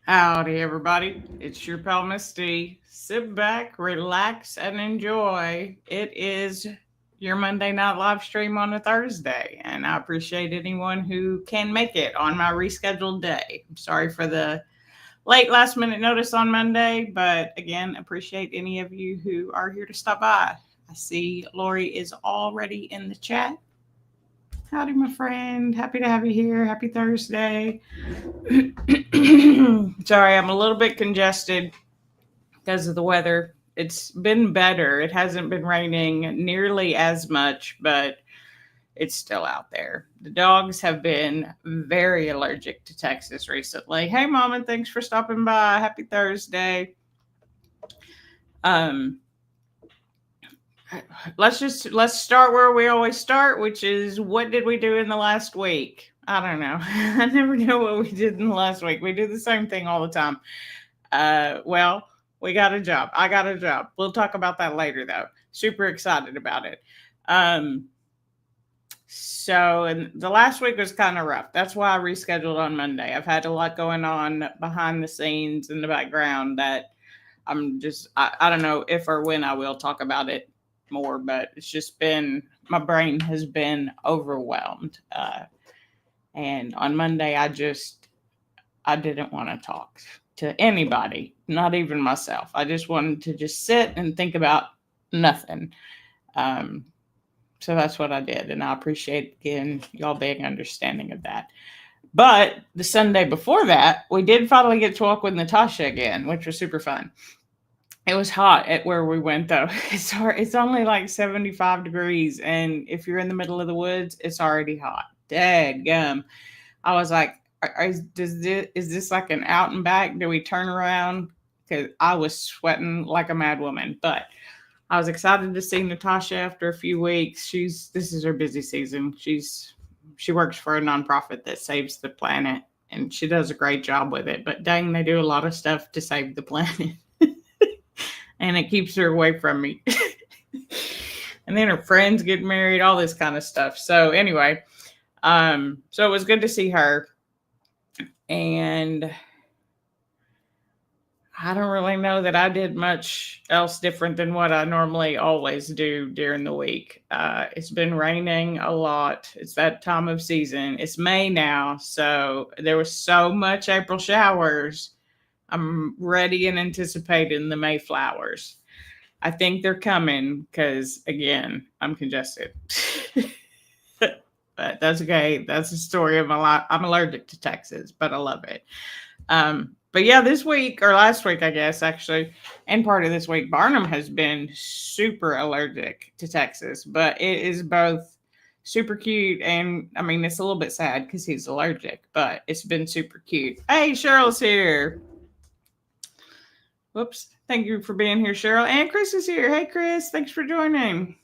Howdy, everybody. It's your pal Misty. Sit back, relax, and enjoy. It is your Monday night live stream on a Thursday, and I appreciate anyone who can make it on my rescheduled day. I'm sorry for the late last minute notice on Monday, but again, appreciate any of you who are here to stop by. I see Lori is already in the chat. Howdy, my friend. Happy to have you here. Happy Thursday. Sorry, I'm a little bit congested because of the weather. It's been better. It hasn't been raining nearly as much, but it's still out there. The dogs have been very allergic to Texas recently. Hey, Mom, and thanks for stopping by. Happy Thursday. Um, let's start where we always start, which is what did we do in the last week? I don't know. I never know what we did in the last week. We do the same thing all the time. Well, we got a job. I got a job. We'll talk about that later, though. Super excited about it. And the last week was kind of rough. That's why I rescheduled on Monday. I've had a lot going on behind the scenes in the background that I don't know if or when I will talk about it more, but it's just been, my brain has been overwhelmed. And on Monday, I didn't want to talk to anybody, not even myself. I just wanted to just sit and think about nothing. So that's what I did. And I appreciate, again, y'all being understanding of that. But the Sunday before that, we did finally get to walk with Natasha again, which was super fun. It was hot at where we went, though. It's only like 75 degrees. And if you're in the middle of the woods, it's already hot. Dadgum. I was like, is this like an out and back? Do we turn around? Because I was sweating like a mad woman. But I was excited to see Natasha after a few weeks. This is her busy season. She works for a nonprofit that saves the planet, and she does a great job with it. But dang, they do a lot of stuff to save the planet, and it keeps her away from me. And then her friends get married, all this kind of stuff. So anyway, so it was good to see her. And I don't really know that I did much else different than what I normally always do during the week. It's been raining a lot. It's that time of season. It's May now, so there was so much April showers. I'm ready and anticipating the May flowers. I think they're coming because, again, I'm congested. But that's okay. That's the story of my life. I'm allergic to Texas, but I love it. But yeah, this week or last week, I guess, actually, and part of this week, Barnum has been super allergic to Texas, but it is both super cute and, I mean, it's a little bit sad because he's allergic, but it's been super cute. Hey, Cheryl's here. Whoops. Thank you for being here, Cheryl. And Chris is here. Hey, Chris. Thanks for joining.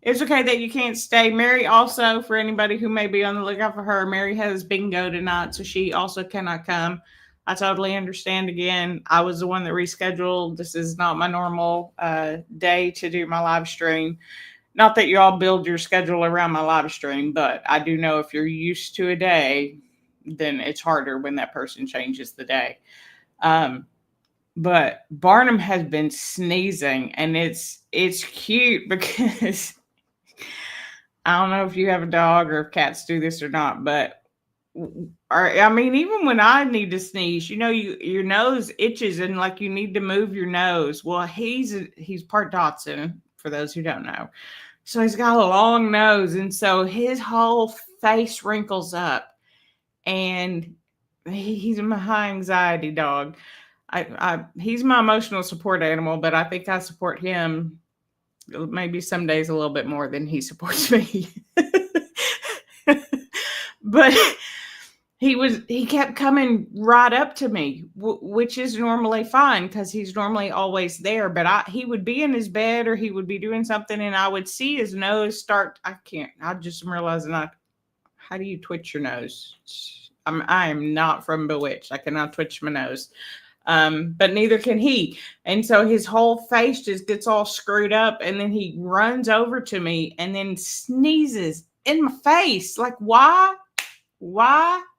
It's okay that you can't stay. Mary also, for anybody who may be on the lookout for her, Mary has bingo tonight, so she also cannot come. I totally understand. Again, I was the one that rescheduled. This is not my normal day to do my live stream. Not that you all build your schedule around my live stream, but I do know if you're used to a day, then it's harder when that person changes the day. But Barnum has been sneezing, and it's cute because I don't know if you have a dog or if cats do this or not, but I mean, even when I need to sneeze, your nose itches and like you need to move your nose. Well, he's part Dotson, for those who don't know. So he's got a long nose, and so his whole face wrinkles up, and he's my high anxiety dog. He's my emotional support animal, but I think I support him maybe some days a little bit more than he supports me. But he kept coming right up to me, which is normally fine because he's normally always there. But he would be in his bed or he would be doing something, and I would see his nose start. I just am realizing how do you twitch your nose? I am not from Bewitched. I cannot twitch my nose. But neither can he. And so his whole face just gets all screwed up, and then he runs over to me and then sneezes in my face. Like, why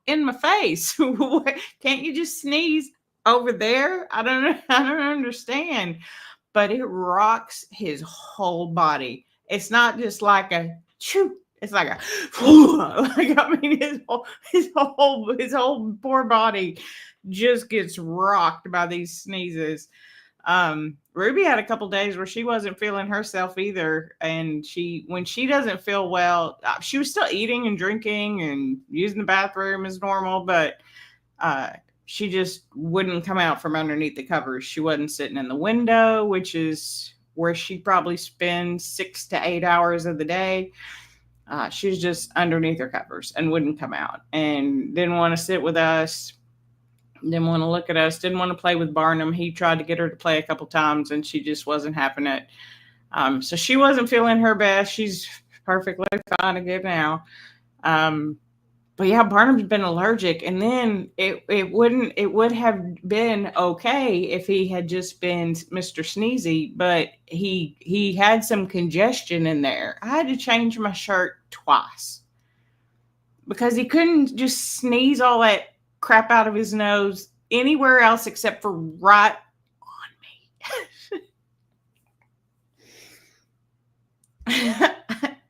in my face. Can't you just sneeze over there? I don't understand. But it rocks his whole body. It's not just like a chew. It's like a like I mean his whole poor body just gets rocked by these sneezes. Ruby had a couple days where she wasn't feeling herself either, and when she doesn't feel well, she was still eating and drinking and using the bathroom as normal, but she just wouldn't come out from underneath the covers. She wasn't sitting in the window, which is where she probably spends 6 to 8 hours of the day. She was just underneath her covers and wouldn't come out, and didn't want to sit with us. Didn't want to look at us, didn't want to play with Barnum. He tried to get her to play a couple times and she just wasn't having it. So she wasn't feeling her best. She's perfectly fine again now. But yeah, Barnum's been allergic. And then it would have been okay if he had just been Mr. Sneezy, but he had some congestion in there. I had to change my shirt twice because he couldn't just sneeze all that crap out of his nose anywhere else except for right on me.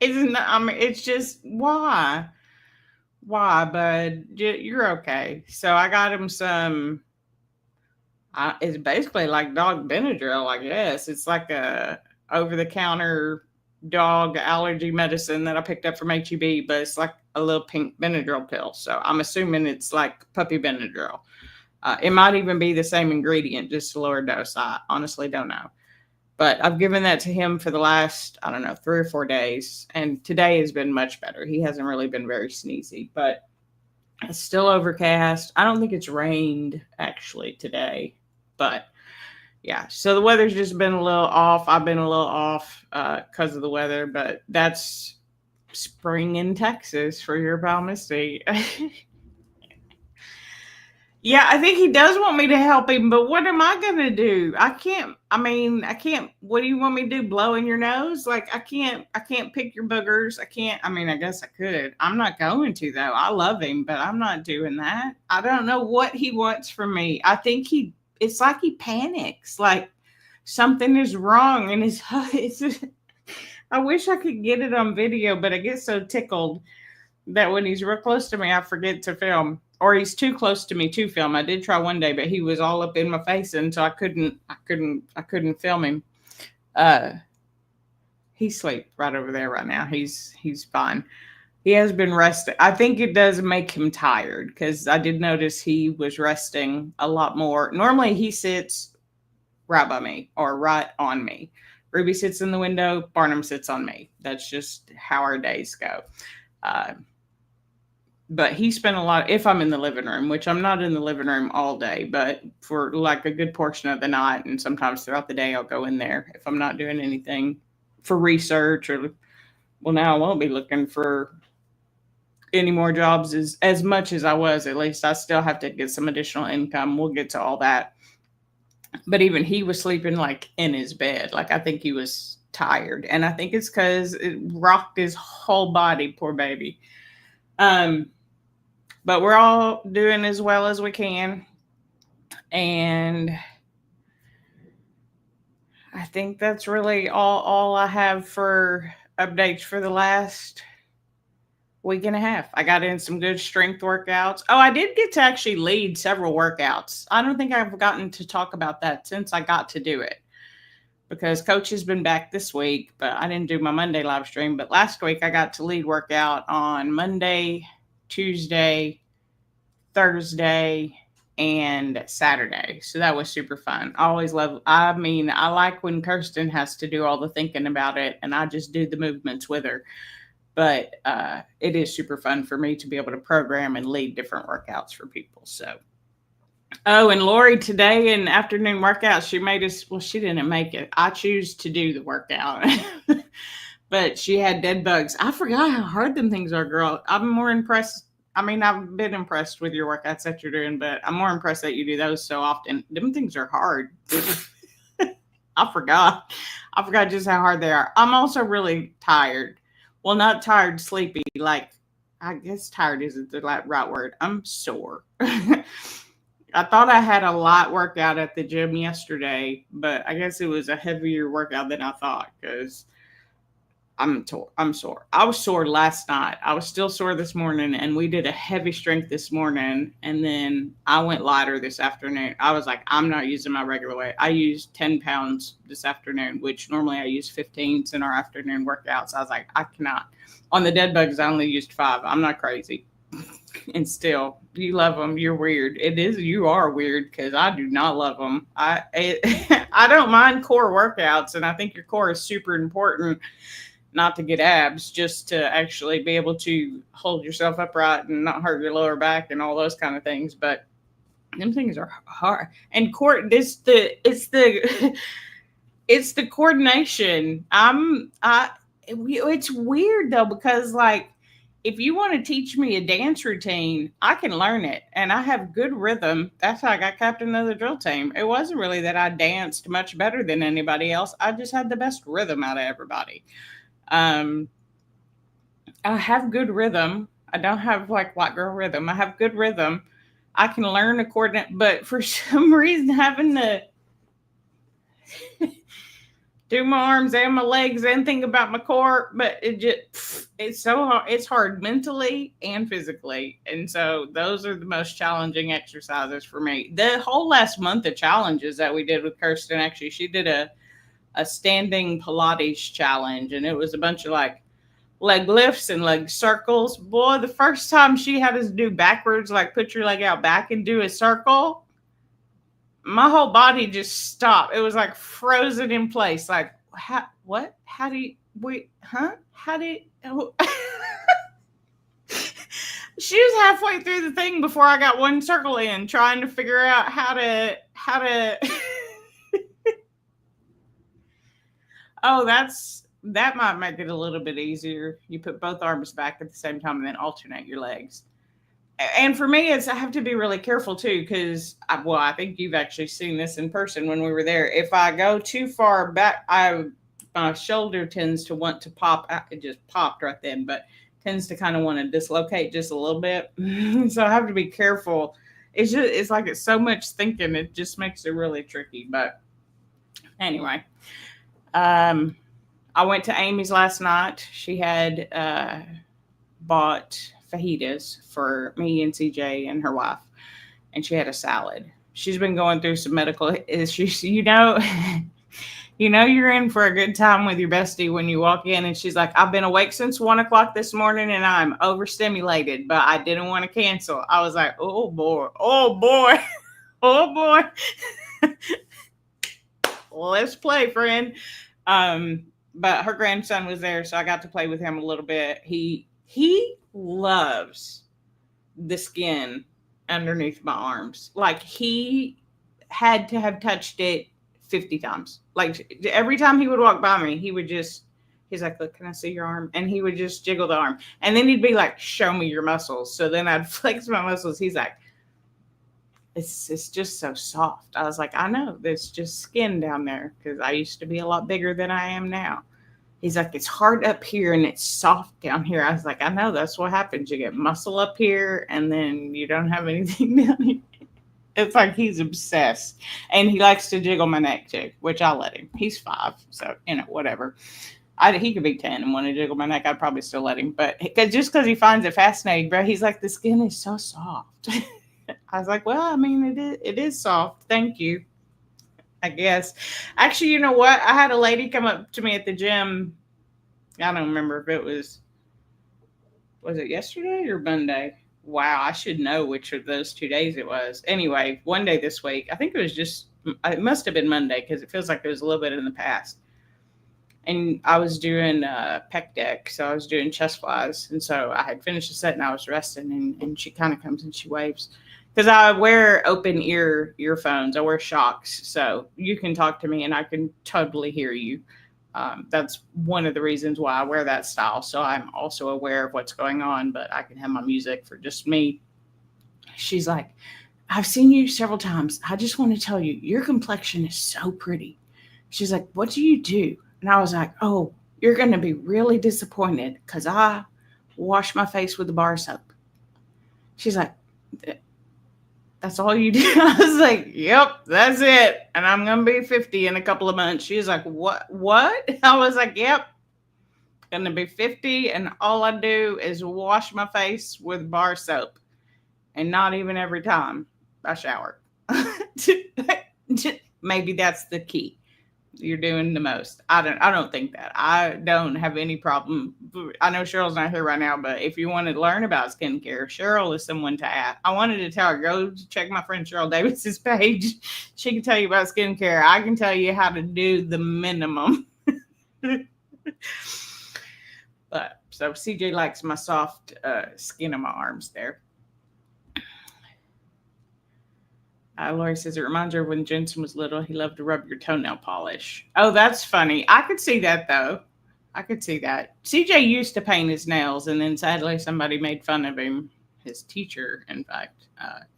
It's not, I mean, it's just why, bud? You're okay. So I got him some. It's basically like dog Benadryl, I guess. It's like a over-the-counter dog allergy medicine that I picked up from HEB, but it's like a little pink Benadryl pill. So I'm assuming it's like puppy Benadryl. It might even be the same ingredient, just a lower dose. I honestly don't know. But I've given that to him for the last, 3 or 4 days. And today has been much better. He hasn't really been very sneezy, but it's still overcast. I don't think it's rained actually today, but yeah. So the weather's just been a little off. I've been a little off because of the weather, but that's spring in Texas for your pal Misty. Yeah, I think he does want me to help him, but what am I going to do? I can't, what do you want me to do? Blow in your nose? Like, I can't pick your boogers. I guess I could. I'm not going to though. I love him, but I'm not doing that. I don't know what he wants from me. I think it's like he panics, like something is wrong in his head. I wish I could get it on video, but I get so tickled that when he's real close to me, I forget to film. Or he's too close to me to film. I did try one day, but he was all up in my face, and so I couldn't film him. He's asleep right over there right now. He's fine. He has been resting. I think it does make him tired because I did notice he was resting a lot more. Normally he sits right by me or right on me. Ruby sits in the window. Barnum sits on me. That's just how our days go. But he spent a lot, if I'm in the living room, which I'm not in the living room all day, but for like a good portion of the night and sometimes throughout the day, I'll go in there if I'm not doing anything for research or, well, now I won't be looking for any more jobs as much as I was. At least I still have to get some additional income. We'll get to all that. But even he was sleeping like in his bed. Like I think he was tired. And I think it's because it rocked his whole body, poor baby. But we're all doing as well as we can. And I think that's really all I have for updates for the last week and a half. I got in some good strength workouts. Oh, I did get to actually lead several workouts. I don't think I've gotten to talk about that since I got to do it because Coach has been back this week, but I didn't do my Monday live stream. But last week I got to lead workout on Monday, Tuesday, Thursday, and Saturday. So that was super fun. I like when Kirsten has to do all the thinking about it and I just do the movements with her. But it is super fun for me to be able to program and lead different workouts for people. So, and Lori today in afternoon workout, she made us, well, she didn't make it. I choose to do the workout. But she had dead bugs. I forgot how hard them things are, girl. I'm more impressed. I've been impressed with your workouts that you're doing, but I'm more impressed that you do those so often. Them things are hard. I forgot just how hard they are. I'm also really tired. Well, not tired, sleepy. Like I guess tired isn't the right word. I'm sore. I thought I had a light workout at the gym yesterday, but I guess it was a heavier workout than I thought because I'm sore. I was sore last night. I was still sore this morning, and we did a heavy strength this morning, and then I went lighter this afternoon. I was like, I'm not using my regular weight. I used 10 pounds this afternoon, which normally I use 15s in our afternoon workouts. I was like, I cannot. On the dead bugs, I only used 5. I'm not crazy. And still, you love them. You're weird. It is. You are weird because I do not love them. I don't mind core workouts, and I think your core is super important. Not to get abs, just to actually be able to hold yourself upright and not hurt your lower back and all those kind of things. But them things are hard. And it's the coordination. It's weird though because like if you want to teach me a dance routine, I can learn it. And I have good rhythm. That's how I got captain of the drill team. It wasn't really that I danced much better than anybody else. I just had the best rhythm out of everybody. Um, I have good rhythm. I don't have like white girl rhythm. I have good rhythm. I can learn to coordinate, but for some reason, having to do my arms and my legs and think about my core, but it's so hard. It's hard mentally and physically. And so those are the most challenging exercises for me. The whole last month of challenges that we did with Kirsten, actually, she did a standing Pilates challenge, and it was a bunch of like leg lifts and leg circles. Boy, the first time she had us do backwards, like put your leg out back and do a circle, my whole body just stopped. It was like frozen in place. Like, what? How do you, wait, huh? How do you, oh. She was halfway through the thing before I got one circle in, trying to figure out how to, oh, that might make it a little bit easier. You put both arms back at the same time and then alternate your legs. And for me, I have to be really careful too, because I think you've actually seen this in person when we were there. If I go too far back, my shoulder tends to want to pop. It just popped right then, but tends to kind of want to dislocate just a little bit. So I have to be careful. It's like it's so much thinking. It just makes it really tricky. But anyway, I went to Amy's last night. She had bought fajitas for me and CJ and her wife, and she had a salad. She's been going through some medical issues. You're in for a good time with your bestie when you walk in, and she's like, I've been awake since 1:00 this morning and I'm overstimulated, but I didn't want to cancel. I was like, oh boy, oh boy, oh boy. Let's play, friend. But her grandson was there, so I got to play with him a little bit. He loves the skin underneath my arms. Like he had to have touched it 50 times. Like every time he would walk by me, he's like, look, can I see your arm? And he would just jiggle the arm. And then he'd be like, show me your muscles. So then I'd flex my muscles. He's like, it's just so soft. I was like, I know, there's just skin down there because I used to be a lot bigger than I am now. He's like, it's hard up here and it's soft down here. I was like, I know, that's what happens. You get muscle up here and then you don't have anything down here. It's like he's obsessed. And he likes to jiggle my neck too, which I'll let him. He's 5, so, whatever. He could be 10 and want to jiggle my neck. I'd probably still let him. But just because he finds it fascinating, bro, he's like, the skin is so soft. I was like, well, I mean, it is soft. Thank you, I guess. Actually, you know what? I had a lady come up to me at the gym. I don't remember if it was it yesterday or Monday? Wow, I should know which of those 2 days it was. Anyway, one day this week, I think it must have been Monday because it feels like it was a little bit in the past. And I was doing pec deck, so I was doing chest flies. And so I had finished the set and I was resting, and she kind of comes and she waves. Because I wear open earphones. I wear shocks, so you can talk to me and I can totally hear you. That's one of the reasons why I wear that style. So I'm also aware of what's going on, but I can have my music for just me. She's like, I've seen you several times. I just want to tell you, your complexion is so pretty. She's like, what do you do? And I was like, oh, you're going to be really disappointed because I wash my face with the bar soap. She's like, that's all you do? I was like, yep, that's it. And I'm going to be 50 in a couple of months. She's like, what? I was like, yep, going to be 50. And all I do is wash my face with bar soap. And not even every time I shower. Maybe that's the key. You're doing the most. I don't think that. I don't have any problem. I know Cheryl's not here right now, but if you want to learn about skincare, Cheryl is someone to ask. I wanted to tell her, go check my friend Cheryl Davis's page. She can tell you about skincare. I can tell you how to do the minimum. But so CJ likes my soft skin on my arms there. Lori says, it reminds her when Jensen was little, he loved to rub your toenail polish. Oh, that's funny. I could see that, though. I could see that. CJ used to paint his nails, and then sadly somebody made fun of him, his teacher, in fact.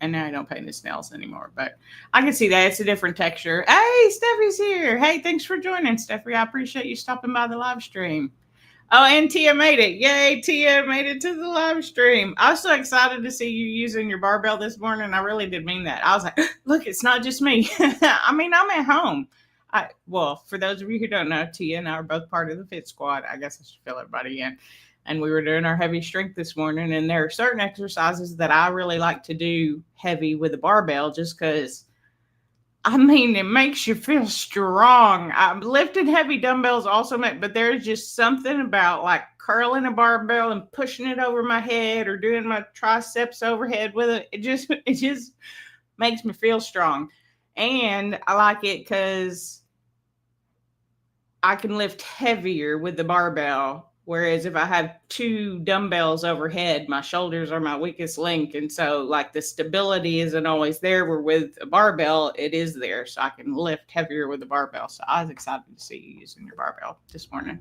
And now I don't paint his nails anymore. But I can see that. It's a different texture. Hey, Steffi's here. Hey, thanks for joining, Steffi. I appreciate you stopping by the live stream. Oh, and Tia made it. Yay, Tia made it to the live stream. I was so excited to see you using your barbell this morning. I really did mean that. I was like, look, it's not just me. I mean, I'm at home. Well, for those of you who don't know, Tia and I are both part of the Fit Squad. I guess I should fill everybody in. And we were doing our heavy strength this morning. And there are certain exercises that I really like to do heavy with a barbell just because, I mean, it makes you feel strong. Lifting heavy dumbbells also but there's just something about like curling a barbell and pushing it over my head or doing my triceps overhead with it. It just makes me feel strong. And I like it because I can lift heavier with the barbell. Whereas if I have two dumbbells overhead, my shoulders are my weakest link. And so like the stability isn't always there. Where with a barbell, it is there. So I can lift heavier with the barbell. So I was excited to see you using your barbell this morning.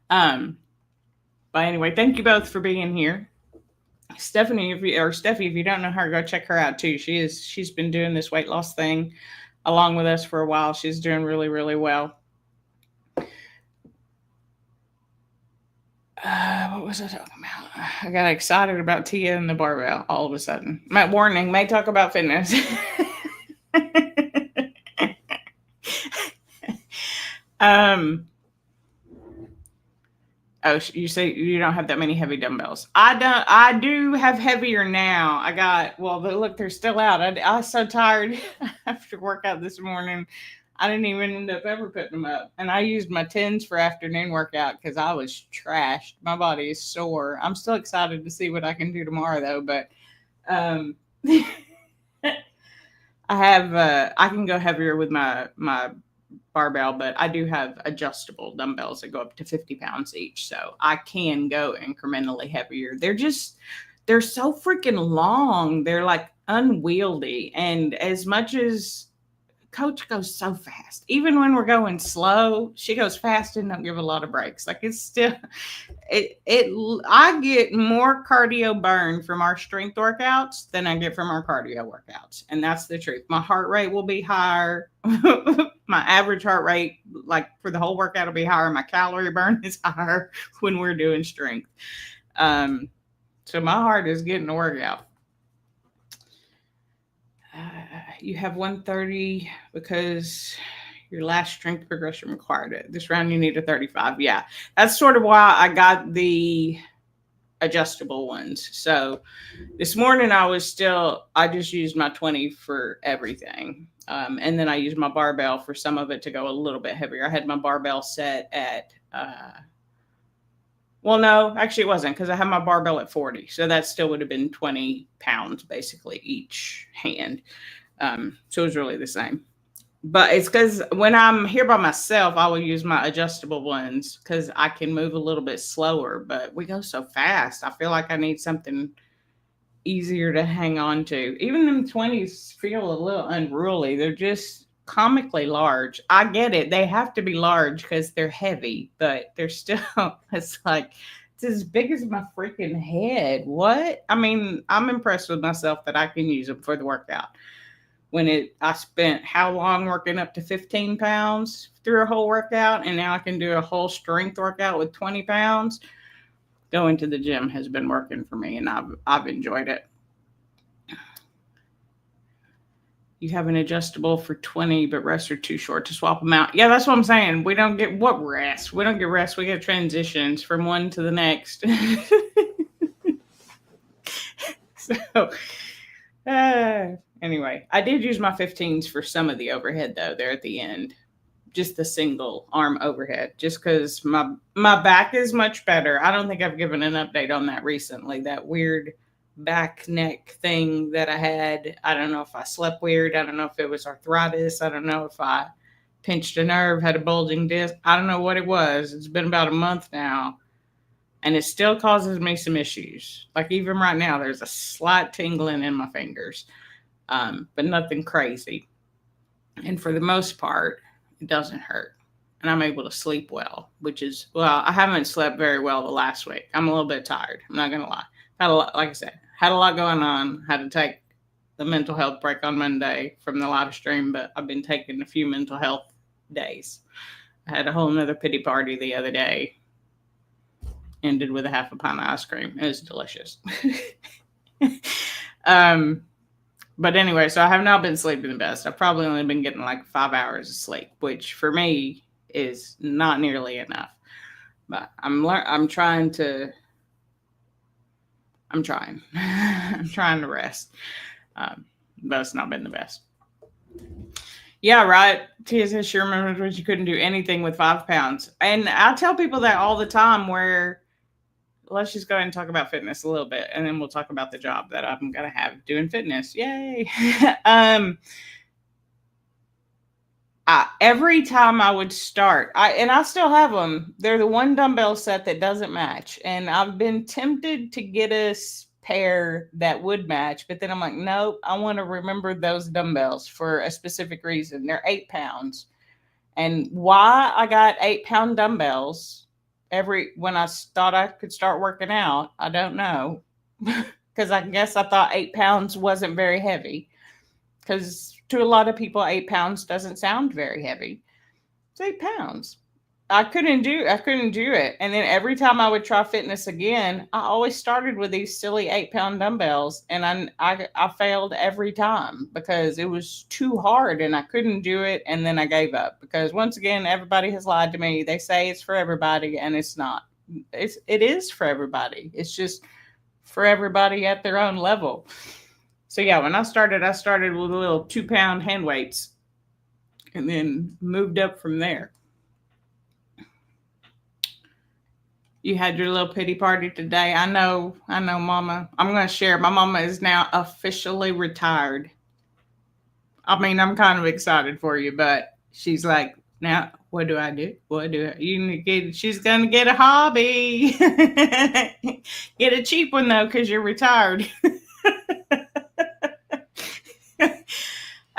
But anyway, thank you both for being here. Steffi, if you don't know her, go check her out too. She's been doing this weight loss thing along with us for a while. She's doing really, really well. What was I talking about? I got excited about Tia and the barbell all of a sudden. Warning, may talk about fitness. Oh, you say you don't have that many heavy dumbbells. I do have heavier now. Look, they're still out. I was so tired after workout this morning. I didn't even end up ever putting them up. And I used my 10s for afternoon workout because I was trashed. My body is sore. I'm still excited to see what I can do tomorrow, though. But I can go heavier with my barbell, but I do have adjustable dumbbells that go up to 50 pounds each. So I can go incrementally heavier. They're so freaking long. They're like unwieldy. And as much as Coach goes so fast. Even when we're going slow, she goes fast and don't give a lot of breaks. Like it's still, I get more cardio burn from our strength workouts than I get from our cardio workouts. And that's the truth. My heart rate will be higher. My average heart rate, like for the whole workout, will be higher. My calorie burn is higher when we're doing strength. So my heart is getting the workout. You have 130 because your last strength progression required it. This round you need a 35. Yeah, that's sort of why I got the adjustable ones. So this morning I just used my 20 for everything. And then I used my barbell for some of it to go a little bit heavier. I had my barbell set at, well, no, actually it wasn't because I had my barbell at 40. So that still would have been 20 pounds basically each hand. So it was really the same. But it's because when I'm here by myself, I will use my adjustable ones because I can move a little bit slower. But we go so fast. I feel like I need something easier to hang on to. Even them 20s feel a little unruly. They're just comically large. I get it. They have to be large because they're heavy, but they're still, it's like, it's as big as my freaking head. What? I mean, I'm impressed with myself that I can use them for the workout. I spent how long working up to 15 pounds through a whole workout, and now I can do a whole strength workout with 20 pounds. going to the gym has been working for me, and I've enjoyed it. You have an adjustable for 20, but rests are too short to swap them out. Yeah, that's what I'm saying. We don't get what rest. We don't get rest. We get transitions from one to the next. So, anyway, I did use my 15s for some of the overhead though. There at the end, just the single arm overhead, just because my back is much better. I don't think I've given an update on that recently. That weird back neck thing that I had. I don't know if I slept weird. I don't know if it was arthritis. I don't know if I pinched a nerve, had a bulging disc. I don't know what it was. It's been about a month now. And it still causes me some issues. Like even right now, there's a slight tingling in my fingers, but nothing crazy. And for the most part, it doesn't hurt. And I'm able to sleep well, which is, well, I haven't slept very well the last week. I'm a little bit tired. I'm not going to lie. Had a lot, like I said, had a lot going on. Had to take the mental health break on Monday from the live stream, but I've been taking a few mental health days. I had a whole nother pity party the other day. Ended with a half a pint of ice cream. It was delicious. But anyway, so I have not been sleeping the best. I've probably only been getting like 5 hours of sleep, which for me is not nearly enough. But I'm trying. I'm trying to rest. But it's not been the best. Yeah, right. Tia says she remembers when she couldn't do anything with 5 pounds. And I tell people that all the time where, let's just go ahead and talk about fitness a little bit, and then we'll talk about the job that I'm going to have doing fitness. Yay. Every time I would start, I still have them. They're the one dumbbell set that doesn't match. And I've been tempted to get a pair that would match, but then I'm like, nope, I want to remember those dumbbells for a specific reason. They're 8 pounds. And why I got 8-pound dumbbells when I thought I could start working out, I don't know. Because I guess I thought 8 pounds wasn't very heavy. Because to a lot of people, 8 pounds doesn't sound very heavy. It's 8 pounds. I couldn't do it. And then every time I would try fitness again, I always started with these silly 8-pound dumbbells, and I failed every time because it was too hard and I couldn't do it. And then I gave up because once again, everybody has lied to me. They say it's for everybody, and it's not. It is for everybody. It's just for everybody at their own level. So yeah, when I started with little 2-pound hand weights and then moved up from there. You had your little pity party today. I know, Mama. I'm going to share. My mama is now officially retired. I mean, I'm kind of excited for you, but she's like, now, what do I do? She's going to get a hobby. Get a cheap one, though, because you're retired.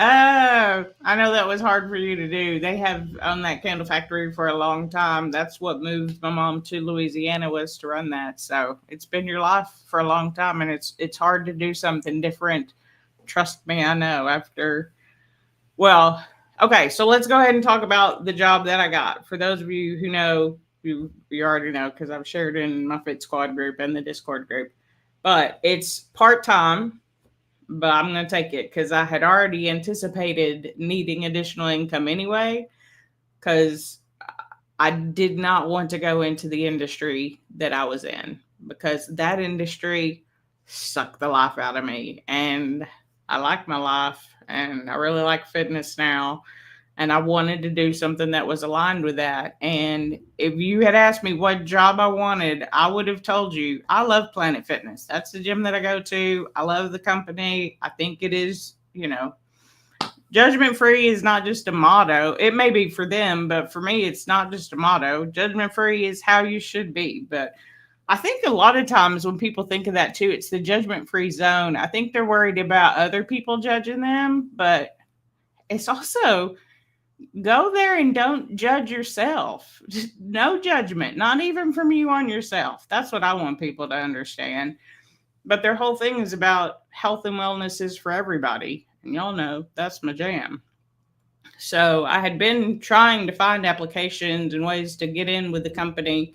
Oh, I know that was hard for you to do. They have owned that candle factory for a long time. That's what moved my mom to Louisiana, was to run that. So it's been your life for a long time, and it's hard to do something different. Trust me, I know. Okay, so let's go ahead and talk about the job that I got. For those of you who know, you already know because I've shared in my Fit Squad group and the Discord group. But it's part-time. But I'm going to take it because I had already anticipated needing additional income anyway, because I did not want to go into the industry that I was in, because that industry sucked the life out of me. And I like my life, and I really like fitness now. And I wanted to do something that was aligned with that. And if you had asked me what job I wanted, I would have told you I love Planet Fitness. That's the gym that I go to. I love the company. I think it is, judgment free is not just a motto. It may be for them, but for me, it's not just a motto. Judgment free is how you should be. But I think a lot of times when people think of that too, it's the judgment free zone. I think they're worried about other people judging them, but it's also, go there and don't judge yourself. No judgment, not even from you on yourself. That's what I want people to understand. But their whole thing is about health and wellness is for everybody. And y'all know that's my jam. So I had been trying to find applications and ways to get in with the company.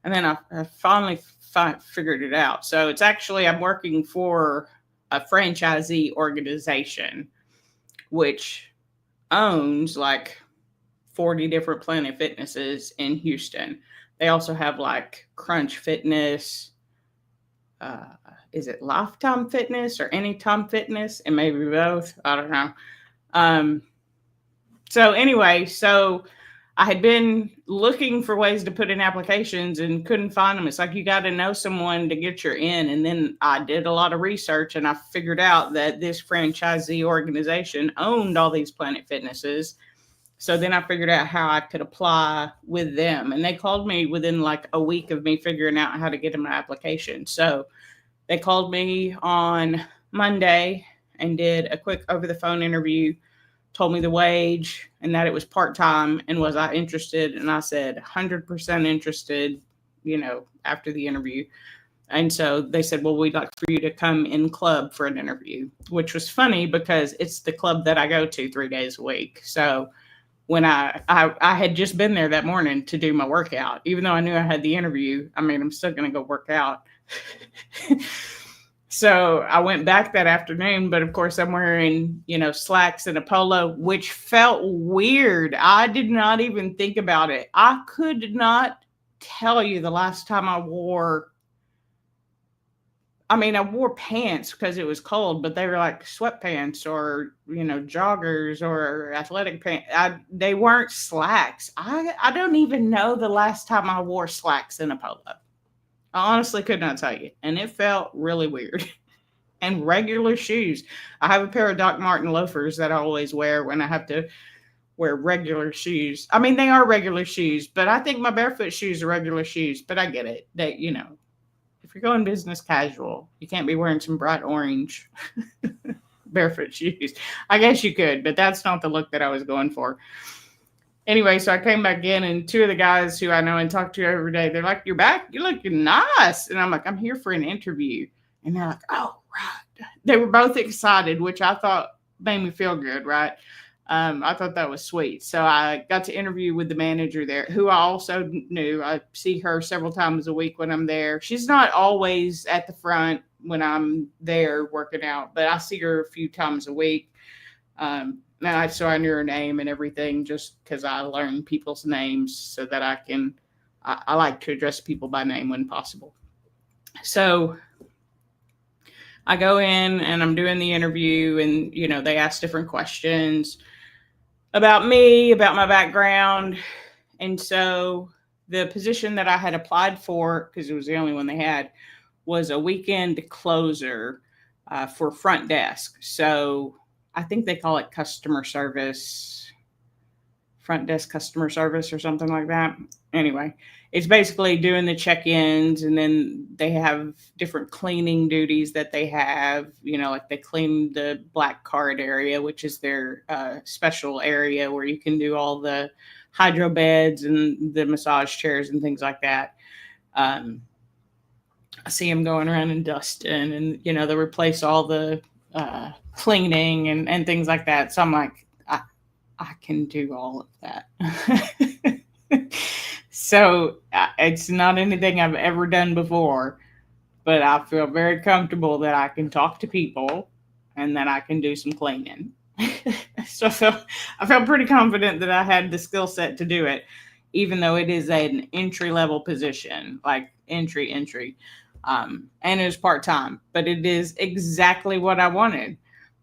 And then I finally figured it out. So it's actually, I'm working for a franchisee organization, which owns like 40 different Planet Fitnesses in Houston. They also have like Crunch Fitness. Is it Lifetime Fitness or Anytime Fitness? And maybe both. I don't know. So anyway, so I had been looking for ways to put in applications and couldn't find them. It's like you got to know someone to get your in. And then I did a lot of research and I figured out that this franchisee organization owned all these Planet Fitnesses. So then I figured out how I could apply with them. And they called me within like a week of me figuring out how to get in my application. So they called me on Monday and did a quick over the phone interview, told me the wage and that it was part-time and was I interested. And I said 100% interested, after the interview. And so they said, well, we'd like for you to come in club for an interview, which was funny because it's the club that I go to 3 days a week. So when I had just been there that morning to do my workout, even though I knew I had the interview, I'm still going to go work out. So I went back that afternoon, but of course I'm wearing, slacks and a polo, which felt weird. I did not even think about it. I could not tell you the last time I wore pants because it was cold, but they were like sweatpants or, joggers or athletic pants. They weren't slacks. I don't even know the last time I wore slacks and a polo. I honestly could not tell you. And it felt really weird. And regular shoes. I have a pair of Doc Marten loafers that I always wear when I have to wear regular shoes. They are regular shoes, but I think my barefoot shoes are regular shoes. But I get it. That, if you're going business casual, you can't be wearing some bright orange barefoot shoes. I guess you could, but that's not the look that I was going for. Anyway, so I came back in and two of the guys who I know and talk to every day, they're like, you're back? You're looking nice. And I'm like, I'm here for an interview. And they're like, oh, right. They were both excited, which I thought made me feel good, right? I thought that was sweet. So I got to interview with the manager there, who I also knew. I see her several times a week when I'm there. She's not always at the front when I'm there working out, but I see her a few times a week. So I knew her name and everything just because I learned people's names so that I like to address people by name when possible. So I go in and I'm doing the interview and, they ask different questions about me, about my background. And so the position that I had applied for, because it was the only one they had, was a weekend closer for front desk. So I think they call it customer service, front desk customer service or something like that. Anyway, it's basically doing the check-ins, and then they have different cleaning duties that they have, like they clean the black card area, which is their special area where you can do all the hydro beds and the massage chairs and things like that. I see them going around and dusting and, they replace all the cleaning and things like that. So I'm like, I can do all of that. So it's not anything I've ever done before, but I feel very comfortable that I can talk to people and that I can do some cleaning. So I felt pretty confident that I had the skill set to do it, even though it is an entry-level position, like entry. And it was part-time, but it is exactly what I wanted.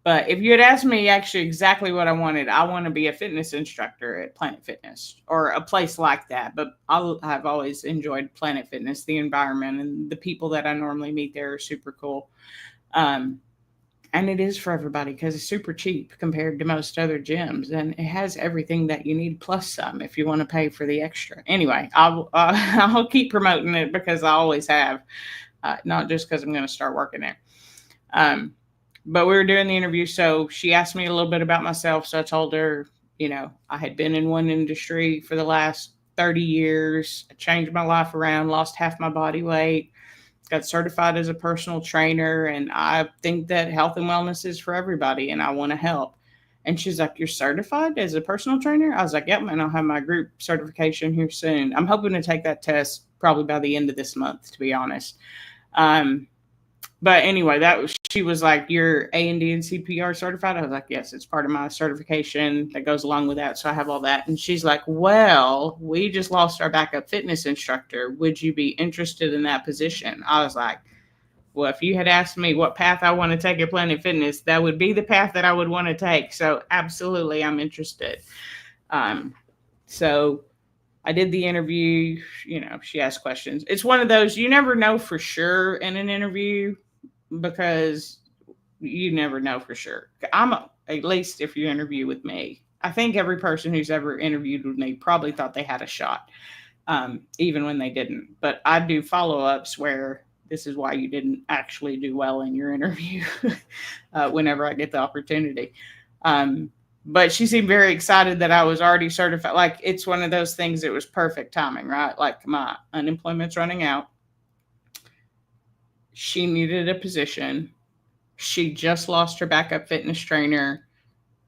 But if you had asked me actually exactly what I wanted, I want to be a fitness instructor at Planet Fitness or a place like that. But I've always enjoyed Planet Fitness, the environment, and the people that I normally meet there are super cool. And it is for everybody because it's super cheap compared to most other gyms. And it has everything that you need plus some if you want to pay for the extra. Anyway, I'll keep promoting it because I always have, not just because I'm going to start working there. But we were doing the interview, so she asked me a little bit about myself. So I told her, I had been in one industry for the last 30 years. I changed my life around, lost half my body weight, got certified as a personal trainer. And I think that health and wellness is for everybody, and I want to help. And she's like, you're certified as a personal trainer? I was like, yep, and I'll have my group certification here soon. I'm hoping to take that test probably by the end of this month, to be honest. But anyway, she was like, "You're A&D and CPR certified?" I was like, "Yes, it's part of my certification that goes along with that." So I have all that. And she's like, "Well, we just lost our backup fitness instructor. Would you be interested in that position?" I was like, "Well, if you had asked me what path I want to take at Planet Fitness, that would be the path that I would want to take. So absolutely, I'm interested." So I did the interview. She asked questions. It's one of those, you never know for sure in an interview, because you never know for sure. At least if you interview with me, I think every person who's ever interviewed with me probably thought they had a shot, even when they didn't. But I do follow-ups where this is why you didn't actually do well in your interview whenever I get the opportunity. But she seemed very excited that I was already certified. Like, it's one of those things, it was perfect timing, right? Like, my unemployment's running out. She needed a position. She just lost her backup fitness trainer.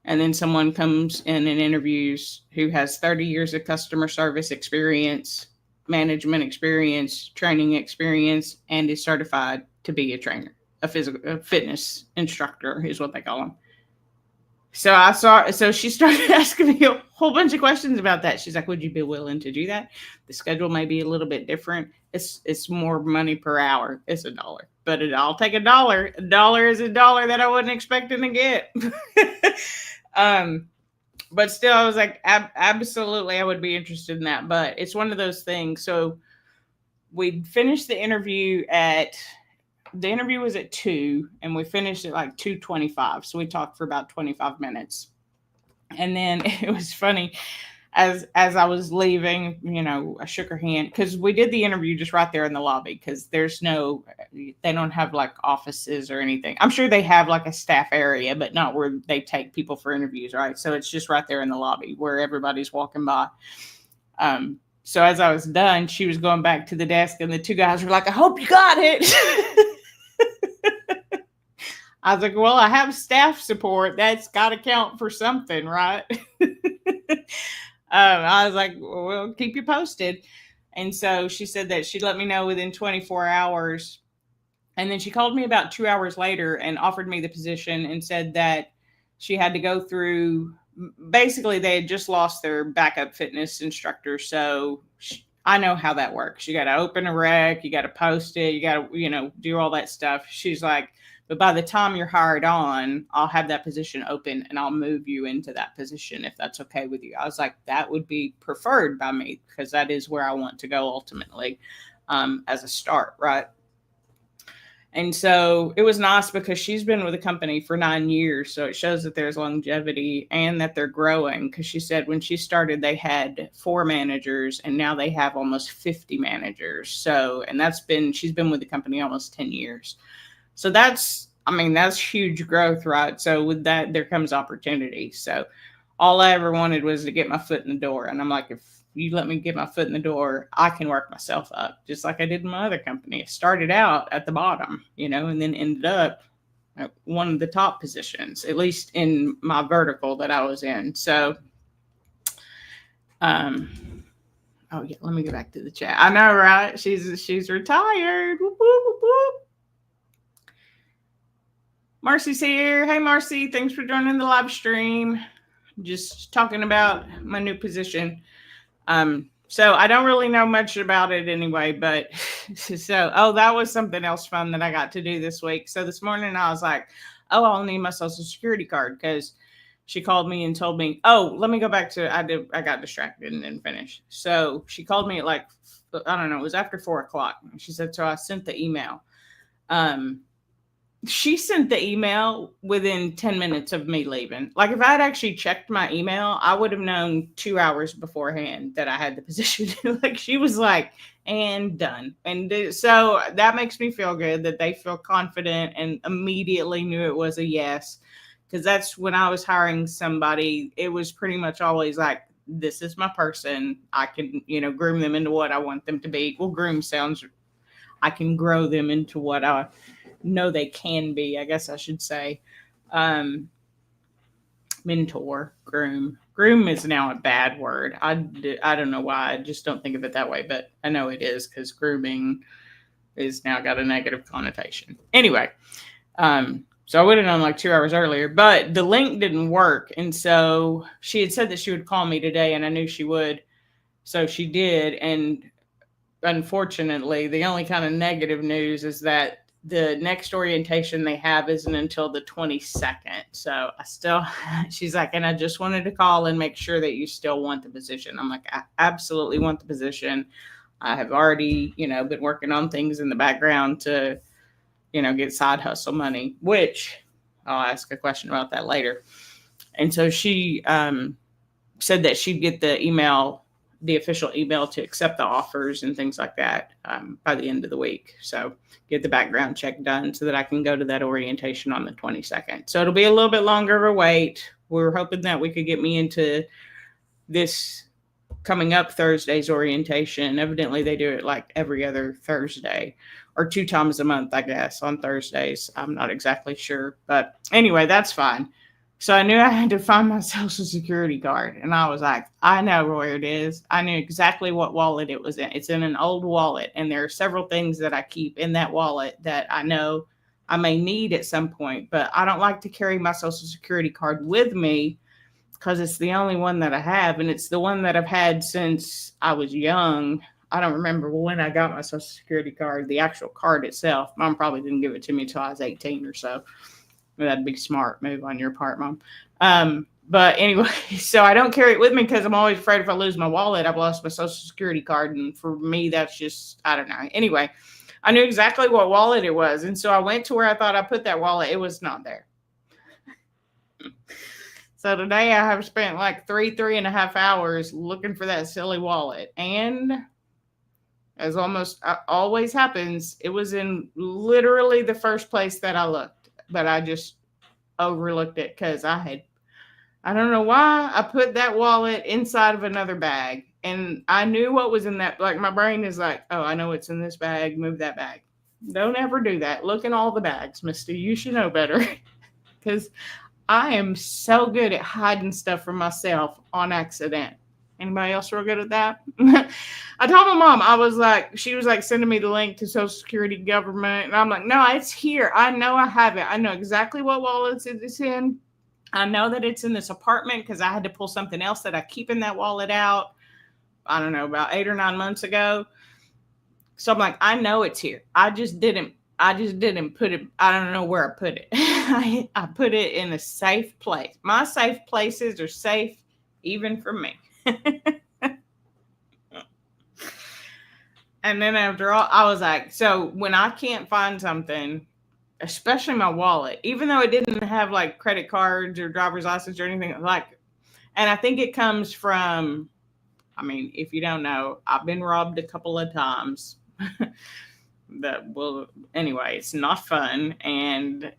And then someone comes in and interviews who has 30 years of customer service experience, management experience, training experience, and is certified to be a trainer, a fitness instructor is what they call them. So she started asking me a whole bunch of questions about that. She's like, "Would you be willing to do that? The schedule may be a little bit different. It's more money per hour. It's $1, but I'll take $1. $1 is $1 that I wasn't expecting to get." But still, I was like, absolutely, I would be interested in that. But it's one of those things. So we finished the interview was at 2, and we finished at like 2:25. So we talked for about 25 minutes. And then it was funny, as I was leaving, I shook her hand, because we did the interview just right there in the lobby, because they don't have like offices or anything. I'm sure they have like a staff area, but not where they take people for interviews, right? So it's just right there in the lobby where everybody's walking by. So as I was done, she was going back to the desk, and the two guys were like, "I hope you got it." I was like, "Well, I have staff support. That's got to count for something, right?" I was like, "Well, keep you posted." And so she said that she'd let me know within 24 hours. And then she called me about 2 hours later and offered me the position, and said that she had to go through, basically they had just lost their backup fitness instructor. So I know how that works. You got to open a rec, you got to post it, you got to, do all that stuff. She's like, "But by the time you're hired on, I'll have that position open, and I'll move you into that position if that's okay with you." I was like, "That would be preferred by me, because that is where I want to go ultimately, as a start," right? And so it was nice, because she's been with the company for 9 years. So it shows that there's longevity and that they're growing. Because she said when she started, they had 4 managers, and now they have almost 50 managers. So, and she's been with the company almost 10 years. So that's huge growth, right? So with that, there comes opportunity. So all I ever wanted was to get my foot in the door. And I'm like, if you let me get my foot in the door, I can work myself up, just like I did in my other company. I started out at the bottom, and then ended up at one of the top positions, at least in my vertical that I was in. So, oh yeah, let me go back to the chat. I know, right? She's retired. Whoop, whoop, whoop, whoop. Marcy's here. Hey, Marcy. Thanks for joining the live stream. Just talking about my new position. So I don't really know much about it anyway, but that was something else fun that I got to do this week. So this morning I was like, "Oh, I'll need my social security card," because she called me and told me, "Oh, let me go back to," I got distracted and didn't finish. So she called me at like, I don't know, it was after 4:00. She said, "So I sent the email." She sent the email within 10 minutes of me leaving. Like, if I had actually checked my email, I would have known 2 hours beforehand that I had the position. Like, she was like, "And done." And so that makes me feel good that they feel confident and immediately knew it was a yes. Because that's when I was hiring somebody, it was pretty much always like, "This is my person. I can, groom them into what I want them to be." Well, groom sounds, I can grow them into what I know they can be, I guess I should say. mentor, groom. Groom is now a bad word. I don't know why. I just don't think of it that way, but I know it is because grooming is now got a negative connotation. Anyway, so I would have known like 2 hours earlier, but the link didn't work. And so she had said that she would call me today, and I knew she would. So she did. And unfortunately, the only kind of negative news is that the next orientation they have isn't until the 22nd. So she's like, and I just wanted to call and make sure that you still want the position. I'm like, I absolutely want the position. I have already, been working on things in the background to, get side hustle money, which I'll ask a question about that later. And so she said that she'd get the official email to accept the offers and things like that by the end of the week. So get the background check done so that I can go to that orientation on the 22nd. So it'll be a little bit longer of a wait. We were hoping that we could get me into this coming up Thursday's orientation. Evidently, they do it like every other Thursday or 2 times a month, I guess, on Thursdays. I'm not exactly sure. But anyway, that's fine. So I knew I had to find my Social Security card. And I was like, I know where it is. I knew exactly what wallet it was in. It's in an old wallet. And there are several things that I keep in that wallet that I know I may need at some point. But I don't like to carry my Social Security card with me because it's the only one that I have. And it's the one that I've had since I was young. I don't remember when I got my Social Security card, the actual card itself. Mom probably didn't give it to me until I was 18 or so. That'd be smart move on your part, Mom. But anyway, so I don't carry it with me because I'm always afraid if I lose my wallet, I've lost my Social Security card. And for me, that's just, I don't know. Anyway, I knew exactly what wallet it was. And so I went to where I thought I put that wallet. It was not there. So today I have spent like 3.5 hours looking for that silly wallet. And as almost always happens, it was in literally the first place that I looked. But I just overlooked it because I don't know why I put that wallet inside of another bag. And I knew what was in that. Like my brain is like, oh, I know what's in this bag. Move that bag. Don't ever do that. Look in all the bags, Misty. You should know better. Because I am so good at hiding stuff from myself on accident. Anybody else real good at that? I told my mom, she was like sending me the link to Social Security government. And I'm like, no, it's here. I know I have it. I know exactly what wallet it's in. I know that it's in this apartment because I had to pull something else that I keep in that wallet out. I don't know, about 8 or 9 months ago. So I'm like, I know it's here. I just didn't put it. I don't know where I put it. I put it in a safe place. My safe places are safe even for me. And then after all, I was like, so when I can't find something, especially my wallet, even though it didn't have like credit cards or driver's license or anything like, and I think it comes from, I mean, if you don't know, I've been robbed a couple of times. Anyway, it's not fun. And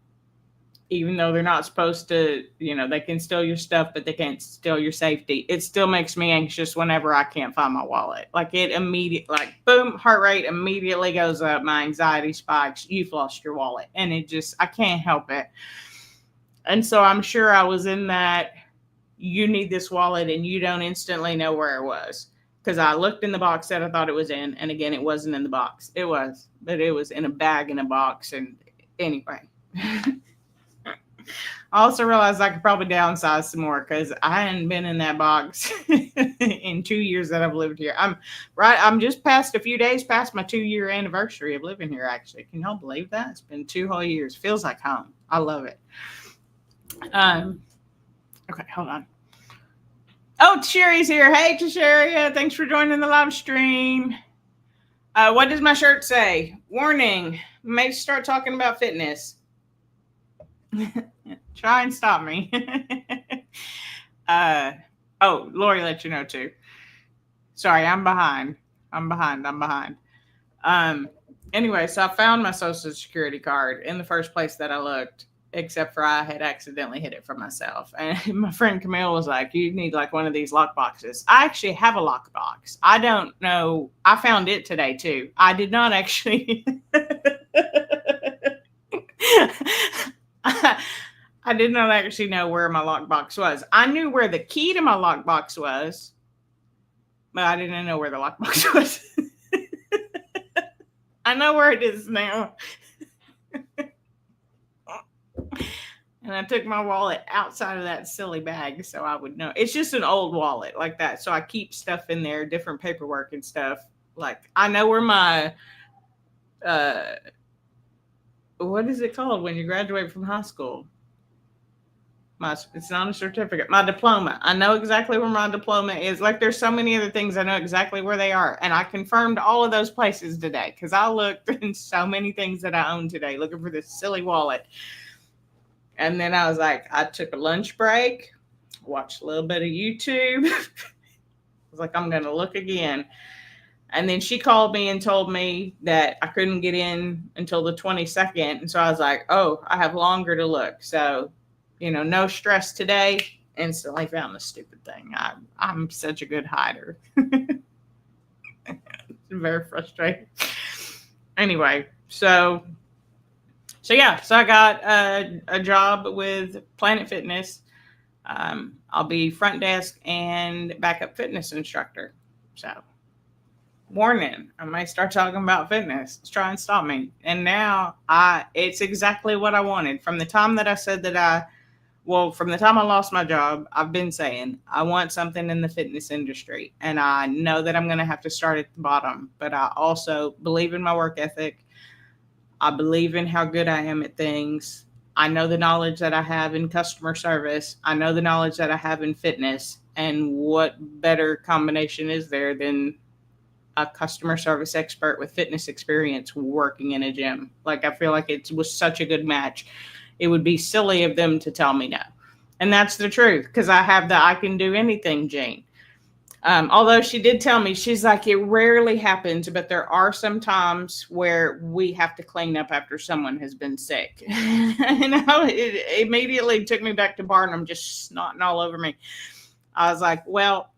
even though they're not supposed to, they can steal your stuff, but they can't steal your safety. It still makes me anxious whenever I can't find my wallet. Like it immediately, like boom, heart rate immediately goes up. My anxiety spikes. You've lost your wallet. And I can't help it. And so I'm sure I was in that, you need this wallet and you don't instantly know where it was. Because I looked in the box that I thought it was in. And again, it wasn't in the box. It was, but it was in a bag in a box. And anyway. I also realized I could probably downsize some more because I hadn't been in that box in 2 years that I've lived here. I'm just past a few days past my 2-year anniversary of living here, actually. Can y'all believe that? It's been 2 whole years. Feels like home. I love it. Okay, hold on. Oh, Sherry's here. Hey, Sherry. Thanks for joining the live stream. What does my shirt say? Warning. May start talking about fitness. Try and stop me. Lori let you know too. Sorry, I'm behind. Anyway, so I found my Social Security card in the first place that I looked, except for I had accidentally hid it from myself. And my friend Camille was like, you need like one of these lock boxes. I actually have a lock box. I don't know. I found it today too. I did not actually. I did not actually know where my lockbox was. I knew where the key to my lockbox was, but I didn't know where the lockbox was. I know where it is now. And I took my wallet outside of that silly bag so I would know. It's just an old wallet like that. So I keep stuff in there, different paperwork and stuff. Like I know where my uh what is it called when you graduate from high school? It's not a certificate, my diploma. I know exactly where my diploma is. Like there's so many other things I know exactly where they are. And I confirmed all of those places today because I looked in so many things that I own today looking for this silly wallet. And then I was like, I took a lunch break, watched a little bit of YouTube. I was like, I'm going to look again. And then she called me and told me that I couldn't get in until the 22nd. And so I was like, oh, I have longer to look. So, no stress today. Instantly found the stupid thing. I'm such a good hider. Very frustrating. Anyway, so I got a job with Planet Fitness. I'll be front desk and backup fitness instructor. So, warning, I might start talking about fitness. Let's try and stop me. And now it's exactly what I wanted. From the time that I said that from the time I lost my job, I've been saying I want something in the fitness industry. And I know that I'm going to have to start at the bottom, but I also believe in my work ethic. I believe in how good I am at things. I know the knowledge that I have in customer service. I know the knowledge that I have in fitness. And what better combination is there than a customer service expert with fitness experience working in a gym? Like, I feel like it was such a good match. It would be silly of them to tell me no. And that's the truth, because I have the I can do anything gene. Although she did tell me, she's like, it rarely happens, but there are some times where we have to clean up after someone has been sick. And it immediately took me back to Barnum, just snotting all over me. I was like, well,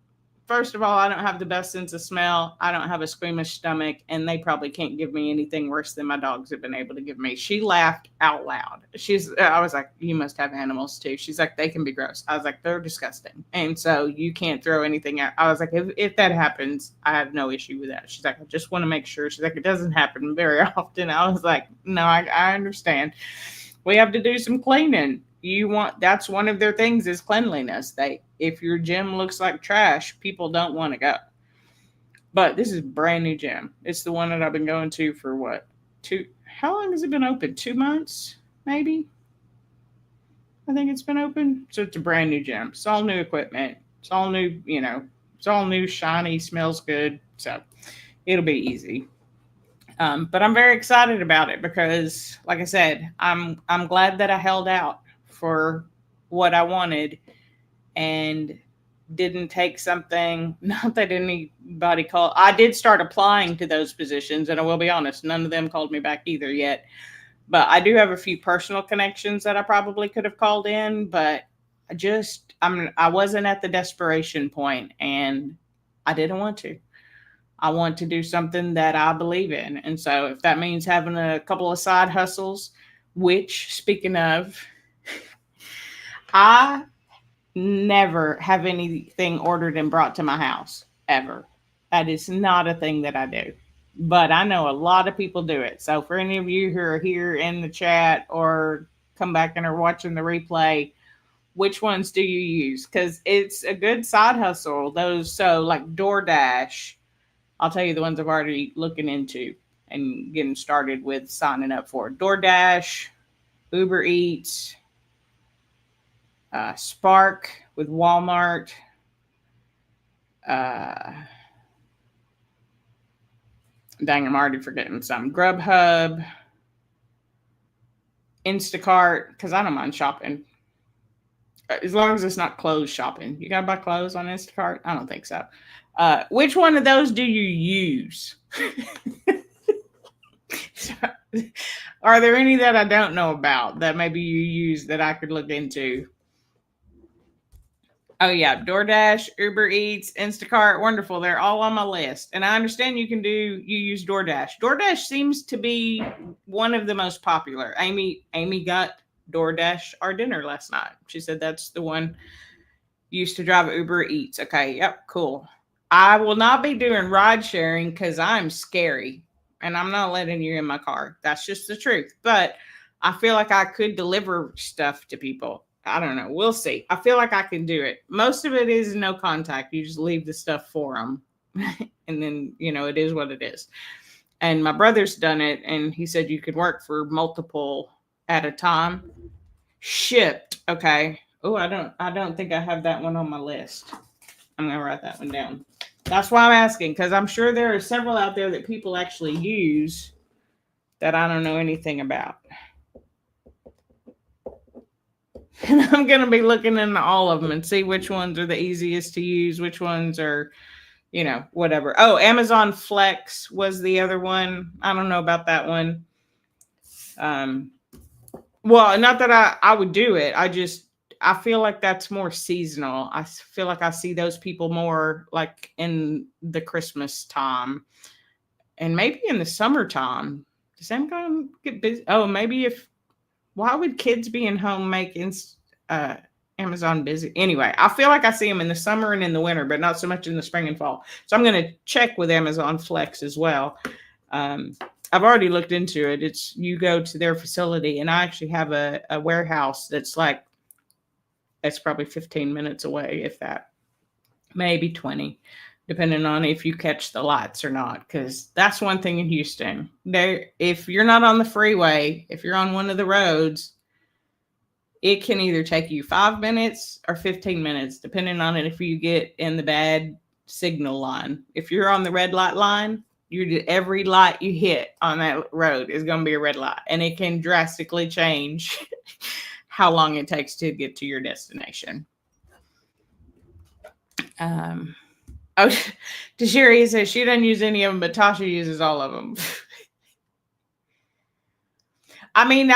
first of all, I don't have the best sense of smell. I don't have a squeamish stomach, and they probably can't give me anything worse than my dogs have been able to give me. She laughed out loud. I was like, you must have animals too. She's like, they can be gross. I was like, they're disgusting. And so you can't throw anything out. I was like, if that happens, I have no issue with that. She's like, I just want to make sure. She's like, it doesn't happen very often. I was like, no, I understand. We have to do some cleaning. That's one of their things is cleanliness. If your gym looks like trash, people don't want to go. But this is a brand new gym. It's the one that I've been going to for how long has it been open? 2 months, maybe? I think it's been open. So it's a brand new gym. It's all new equipment. It's all new, it's all new, shiny, smells good. So it'll be easy. But I'm very excited about it because, like I said, I'm glad that I held out for what I wanted and didn't take something, not that anybody called. I did start applying to those positions, and I will be honest, none of them called me back either yet. But I do have a few personal connections that I probably could have called in, but I wasn't at the desperation point, and I didn't want to. I want to do something that I believe in. And so if that means having a couple of side hustles, which, speaking of, I never have anything ordered and brought to my house, ever. That is not a thing that I do. But I know a lot of people do it. So for any of you who are here in the chat or come back and are watching the replay, which ones do you use? Because it's a good side hustle. So like DoorDash, I'll tell you the ones I've already looking into and getting started with signing up for. DoorDash, Uber Eats, Spark with Walmart, dang, I'm already forgetting some. Grubhub, Instacart, because I don't mind shopping. As long as it's not clothes shopping. You got to buy clothes on Instacart? I don't think so. Which one of those do you use? Are there any that I don't know about that maybe you use that I could look into? Oh, yeah. DoorDash, Uber Eats, Instacart. Wonderful. They're all on my list. And I understand you use DoorDash. DoorDash seems to be one of the most popular. Amy got DoorDash our dinner last night. She said that's the one used to drive Uber Eats. Okay, yep, cool. I will not be doing ride sharing because I'm scary and I'm not letting you in my car. That's just the truth. But I feel like I could deliver stuff to people. I don't know. We'll see. I feel like I can do it. Most of it is no contact. You just leave the stuff for them. And then, it is what it is. And my brother's done it. And he said you could work for multiple at a time. Shipped. Okay. Oh, I don't think I have that one on my list. I'm going to write that one down. That's why I'm asking, because I'm sure there are several out there that people actually use that I don't know anything about. And I'm going to be looking into all of them and see which ones are the easiest to use, which ones are, whatever. Oh, Amazon Flex was the other one. I don't know about that one. Well, not that I would do it. I feel like that's more seasonal. I feel like I see those people more like in the Christmas time and maybe in the summertime. Does Amazon get busy? Oh, maybe why would kids being home make Amazon busy? Anyway, I feel like I see them in the summer and in the winter, but not so much in the spring and fall. So I'm going to check with Amazon Flex as well. I've already looked into it. You go to their facility, and I actually have a warehouse that's probably 15 minutes away, if that, maybe 20, depending on if you catch the lights or not. Because that's one thing in Houston. If you're not on the freeway, if you're on one of the roads, it can either take you 5 minutes or 15 minutes, depending on it if you get in the bad signal line. If you're on the red light line, every light you hit on that road is going to be a red light, and it can drastically change how long it takes to get to your destination. Tashiri says she doesn't use any of them, but Tasha uses all of them. I mean,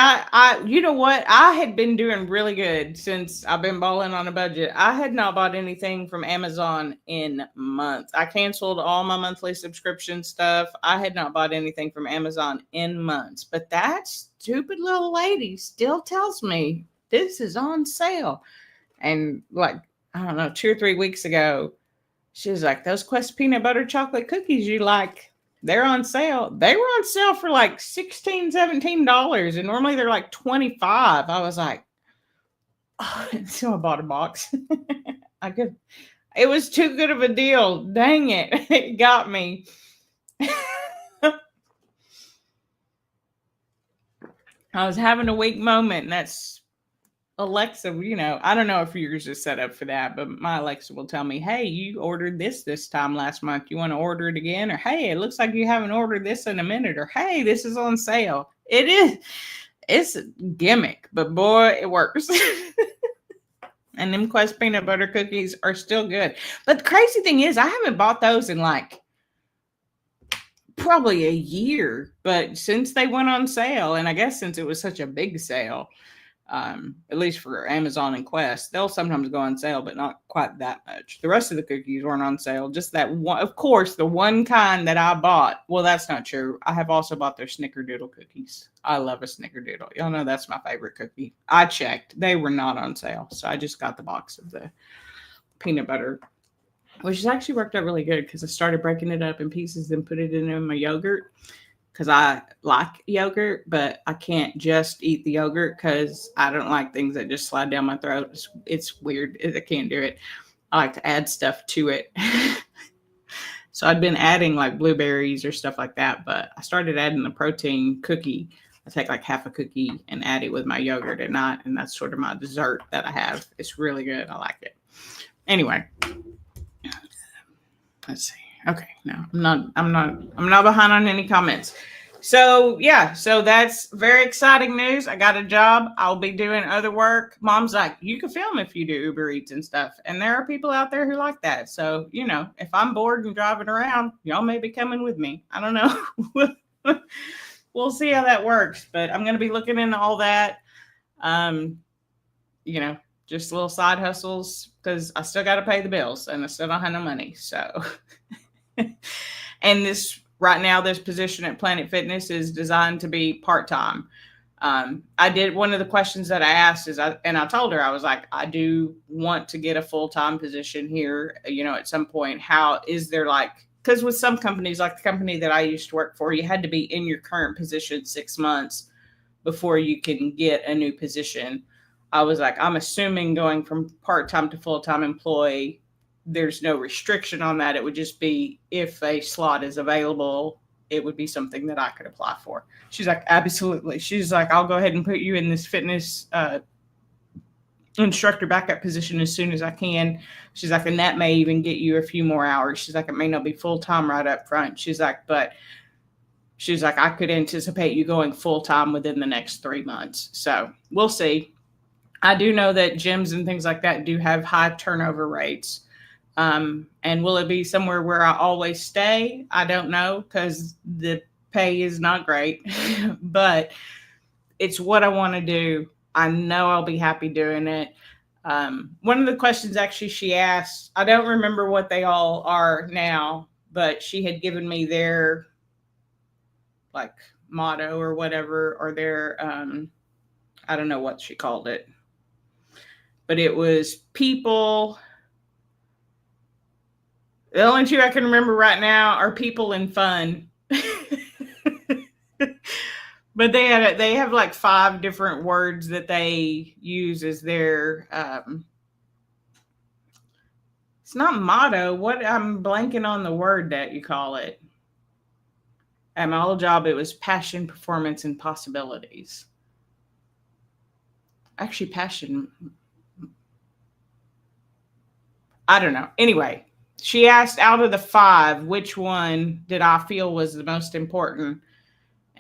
you know what? I had been doing really good since I've been balling on a budget. I had not bought anything from Amazon in months. I canceled all my monthly subscription stuff. I had not bought anything from Amazon in months. But that stupid little lady still tells me this is on sale. And I don't know, 2 or 3 weeks ago, she was like, those Quest peanut butter chocolate cookies you like, they're on sale. They were on sale for like $16, $17, and normally they're like $25. I was like, oh, so I bought a box. It was too good of a deal. Dang it. It got me. I was having a weak moment, and that's Alexa, I don't know if yours is set up for that, but my Alexa will tell me, hey, you ordered this time last month. You want to order it again? Or, hey, it looks like you haven't ordered this in a minute. Or, hey, this is on sale. It is. It's a gimmick, but boy, it works. And them Quest peanut butter cookies are still good. But the crazy thing is, I haven't bought those in probably a year. But since they went on sale, and I guess since it was such a big sale, at least for Amazon and Quest, they'll sometimes go on sale, but not quite that much. The rest of the cookies weren't on sale. Just that one, of course, the one kind that I bought. Well, that's not true. I have also bought their snickerdoodle cookies. I love a snickerdoodle. Y'all know that's my favorite cookie. I checked. They were not on sale. So I just got the box of the peanut butter, which has actually worked out really good because I started breaking it up in pieces and put it in my yogurt. Because I like yogurt, but I can't just eat the yogurt because I don't like things that just slide down my throat. It's weird. I can't do it. I like to add stuff to it. So I'd been adding blueberries or stuff like that, but I started adding the protein cookie. I take half a cookie and add it with my yogurt at night, and that's sort of my dessert that I have. It's really good. I like it. Anyway, let's see. Okay, no, I'm not behind on any comments. So yeah, so that's very exciting news. I got a job. I'll be doing other work. Mom's like, you can film if you do Uber Eats and stuff. And there are people out there who like that. So, if I'm bored and driving around, y'all may be coming with me. I don't know. We'll see how that works. But I'm going to be looking into all that. Just little side hustles because I still got to pay the bills and I still don't have no money. So, and right now, this position at Planet Fitness is designed to be part-time. I did, one of the questions that I asked is, and I told her, I was like, I do want to get a full-time position here, at some point. How is there, like, because with some companies, like the company that I used to work for, you had to be in your current position 6 months before you can get a new position. I was like, I'm assuming going from part-time to full-time employee, there's no restriction on that. It would just be if a slot is available, it would be something that I could apply for. She's like, absolutely. She's like, I'll go ahead and put you in this fitness instructor backup position as soon as I can. She's like, and that may even get you a few more hours. She's like, it may not be full-time right up front. She's like, I could anticipate you going full-time within the next 3 months. So we'll see. I do know that gyms and things like that do have high turnover rates. And will it be somewhere where I always stay? I don't know, because the pay is not great, but it's what I want to do. I know I'll be happy doing it. One of the questions actually she asked, I don't remember what they all are now, but she had given me their like motto or whatever, or their, I don't know what she called it, but it was people. The only two I can remember right now are people and fun. But they have like 5 different words that they use as their it's not motto. What, I'm blanking on the word that you call it. At my old job, it was passion, performance, and possibilities. Actually, passion. I don't know. Anyway, she asked, out of the 5, which one did I feel was the most important?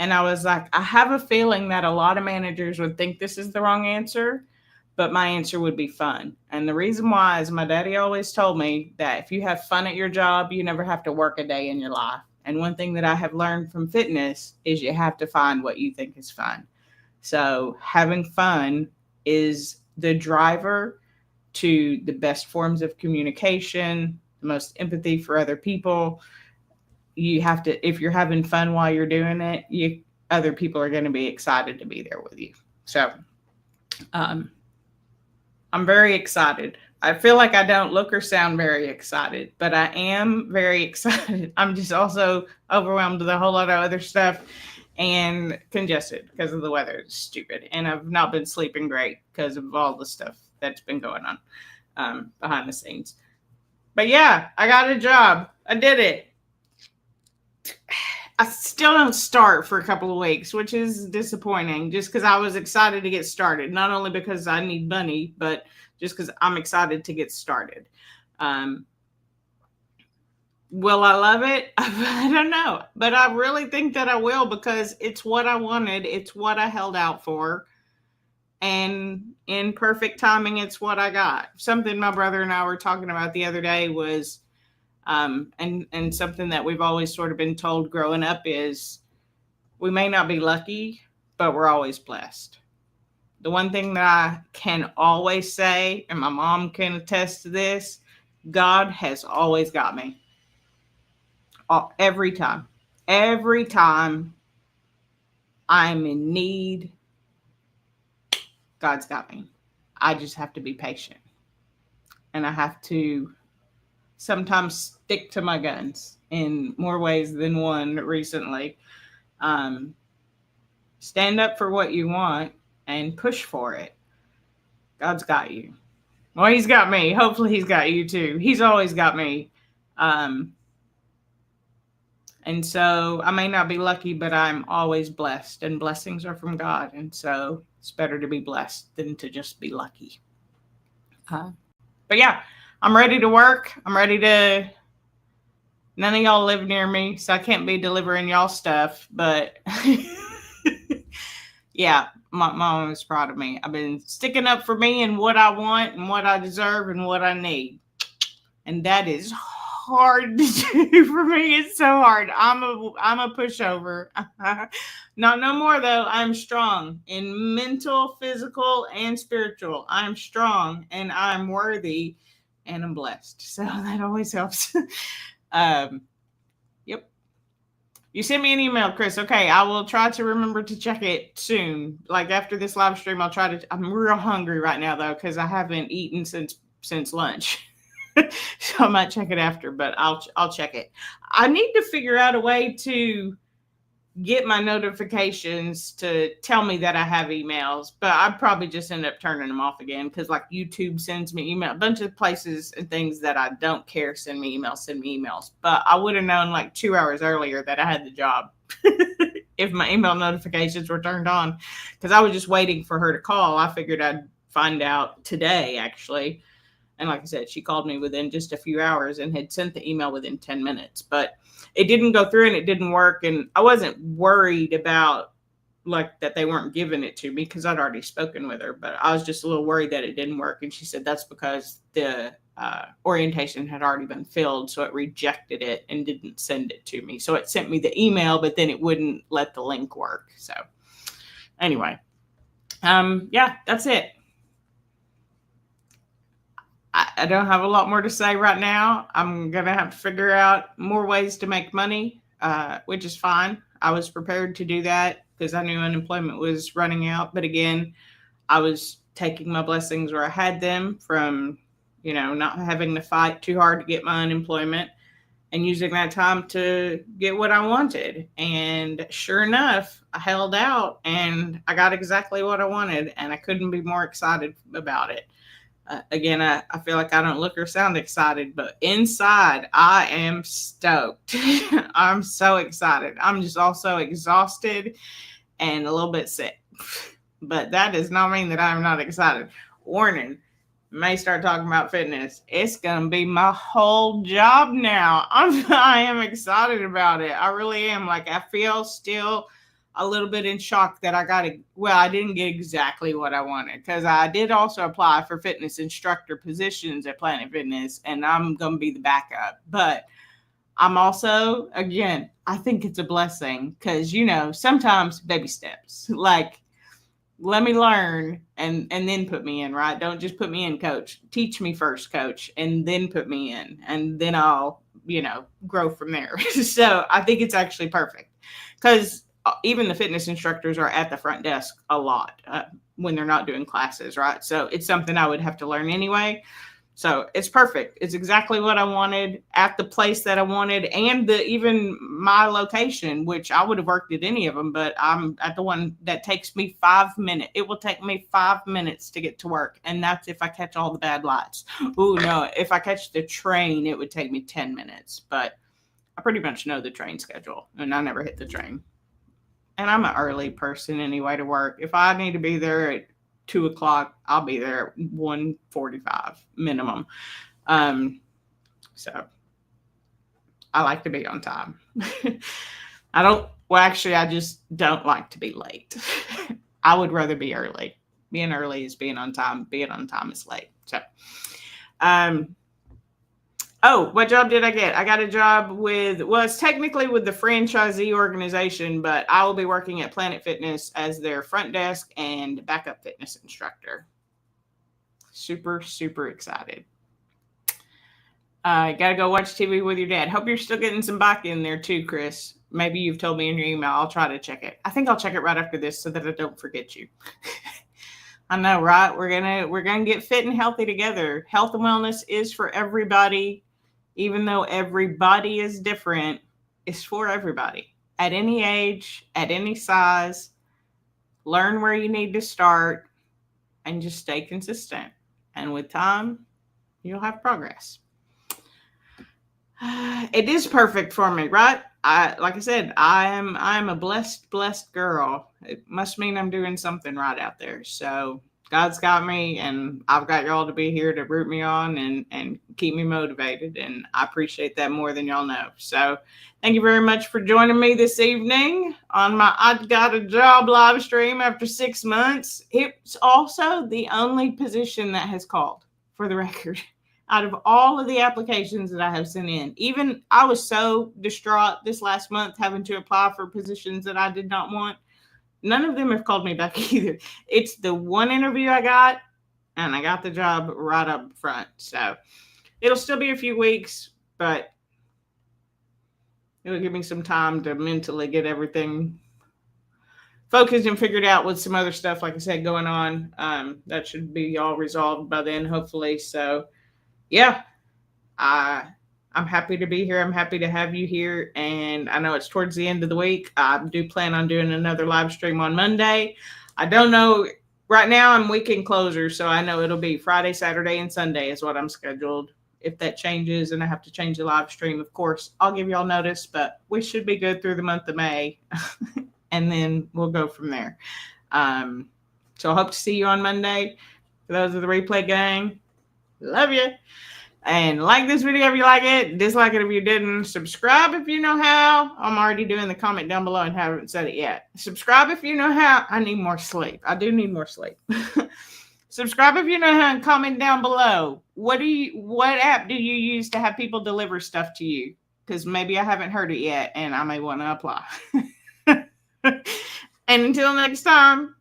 And I was like, I have a feeling that a lot of managers would think this is the wrong answer, but my answer would be fun. And the reason why is my daddy always told me that if you have fun at your job, you never have to work a day in your life. And one thing that I have learned from fitness is you have to find what you think is fun. So having fun is the driver to the best forms of communication, the most empathy for other people. You have to, if you're having fun while you're doing it, other people are going to be excited to be there with you. So I'm very excited. I feel like I don't look or sound very excited, but I am very excited. I'm just also overwhelmed with a whole lot of other stuff and congested because of the weather. It's stupid. And I've not been sleeping great because of all the stuff that's been going on behind the scenes. But yeah, I got a job. I did it. I still don't start for a couple of weeks, which is disappointing, just because I was excited to get started. Not only because I need money, but just because I'm excited to get started. Will I love it? I don't know. But I really think that I will, because it's what I wanted. It's what I held out for. And in perfect timing, it's what I got. Something my brother and I were talking about the other day was, and something that we've always sort of been told growing up is, we may not be lucky, but we're always blessed. The one thing that I can always say, and my mom can attest to this, God has always got me. Every time I'm in need, God's got me. I just have to be patient. And I have to sometimes stick to my guns in more ways than one recently. Stand up for what you want and push for it. God's got you. Well, he's got me. Hopefully he's got you too. He's always got me. And so I may not be lucky, but I'm always blessed, and blessings are from God. And so it's better to be blessed than to just be lucky. But yeah, I'm ready to work. I'm ready to, none of y'all live near me, so I can't be delivering y'all stuff, but yeah, my mom is proud of me. I've been sticking up for me and what I want and what I deserve and what I need. And that is hard to do for me. It's so hard. I'm a pushover. Not no more though. I'm strong in mental, physical, and spiritual. I'm strong and I'm worthy and I'm blessed. So that always helps. Yep. You sent me an email, Chris. Okay, I will try to remember to check it soon. Like after this live stream, I'll try to. I'm real hungry right now though because I haven't eaten since lunch, so I might check it after. But I'll check it. I need to figure out a way to get my notifications to tell me that I have emails, but I'd probably just end up turning them off again because like YouTube sends me email, a bunch of places and things that I don't care send me emails. But I would have known like 2 hours earlier that I had the job if my email notifications were turned on because I was just waiting for her to call. I figured I'd find out today actually. And like I said, she called me within just a few hours and had sent the email within 10 minutes. But it didn't go through and it didn't work. And I wasn't worried about like that they weren't giving it to me because I'd already spoken with her. But I was just a little worried that it didn't work. And she said that's because the orientation had already been filled. So it rejected it and didn't send it to me. So it sent me the email, but then it wouldn't let the link work. So anyway, yeah, that's it. I don't have a lot more to say right now. I'm going to have to figure out more ways to make money, which is fine. I was prepared to do that because I knew unemployment was running out. But again, I was taking my blessings where I had them from, not having to fight too hard to get my unemployment and using that time to get what I wanted. And sure enough, I held out and I got exactly what I wanted. And I couldn't be more excited about it. Again, I feel like I don't look or sound excited, but inside I am stoked. I'm so excited. I'm just also exhausted and a little bit sick. But that does not mean that I'm not excited. Warning, may start talking about fitness. It's going to be my whole job now. I am excited about it. I really am. Like, I feel still a little bit in shock that I didn't get exactly what I wanted because I did also apply for fitness instructor positions at Planet Fitness and I'm going to be the backup. But I'm also, again, I think it's a blessing because, sometimes baby steps, like let me learn and then put me in, right? Don't just put me in, coach. Teach me first, coach, and then put me in and then I'll, grow from there. So I think it's actually perfect because even the fitness instructors are at the front desk a lot when they're not doing classes, right? So it's something I would have to learn anyway. So it's perfect. It's exactly what I wanted at the place that I wanted and even my location, which I would have worked at any of them, but I'm at the one that takes me 5 minutes. It will take me 5 minutes to get to work. And that's if I catch all the bad lights. Ooh, no, if I catch the train, it would take me 10 minutes, but I pretty much know the train schedule and I never hit the train. And I'm an early person anyway to work. If I need to be there at 2:00, I'll be there at 1:45 minimum. So I like to be on time. I just don't like to be late. I would rather be early. Being early is being on time. Being on time is late. So, what job did I get? I got a job it's technically with the franchisee organization, but I will be working at Planet Fitness as their front desk and backup fitness instructor. Super, super excited. Got to go watch TV with your dad. Hope you're still getting some bike in there too, Chris. Maybe you've told me in your email. I'll try to check it. I think I'll check it right after this so that I don't forget you. I know, right? We're gonna get fit and healthy together. Health and wellness is for everybody. Even though everybody is different, it's for everybody. At any age, at any size, learn where you need to start and just stay consistent. And with time, you'll have progress. It is perfect for me, right? Like I said, I'm a blessed girl. It must mean I'm doing something right out there. So God's got me and I've got y'all to be here to root me on and keep me motivated. And I appreciate that more than y'all know. So thank you very much for joining me this evening on my I Got a Job live stream after 6 months. It's also the only position that has called, for the record, out of all of the applications that I have sent in. Even I was so distraught this last month having to apply for positions that I did not want. None of them have called me back either. It's the one interview I got, and I got the job right up front. So it'll still be a few weeks, but It'll give me some time to mentally get everything focused and figured out with some other stuff, like I said, going on. That should be all resolved by then, hopefully. So, yeah, I I'm happy to be here. I'm happy to have you here. And I know it's towards the end of the week. I do plan on doing another live stream on Monday. I don't know. Right now, I'm weekend closer. So I know it'll be Friday, Saturday, and Sunday is what I'm scheduled. If that changes and I have to change the live stream, of course, I'll give y'all notice. But we should be good through the month of May. And then we'll go from there. So I hope to see you on Monday. For those of the replay gang, love you. And like this video if you like it, dislike it if you didn't. Subscribe if you know how. I'm already doing the comment down below and haven't said it yet. Subscribe if you know how. I need more sleep. I do need more sleep. Subscribe if you know how and comment down below. What app do you use to have people deliver stuff to you? Because maybe I haven't heard it yet and I may want to apply. And until next time,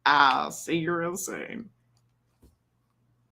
I'll see you real soon.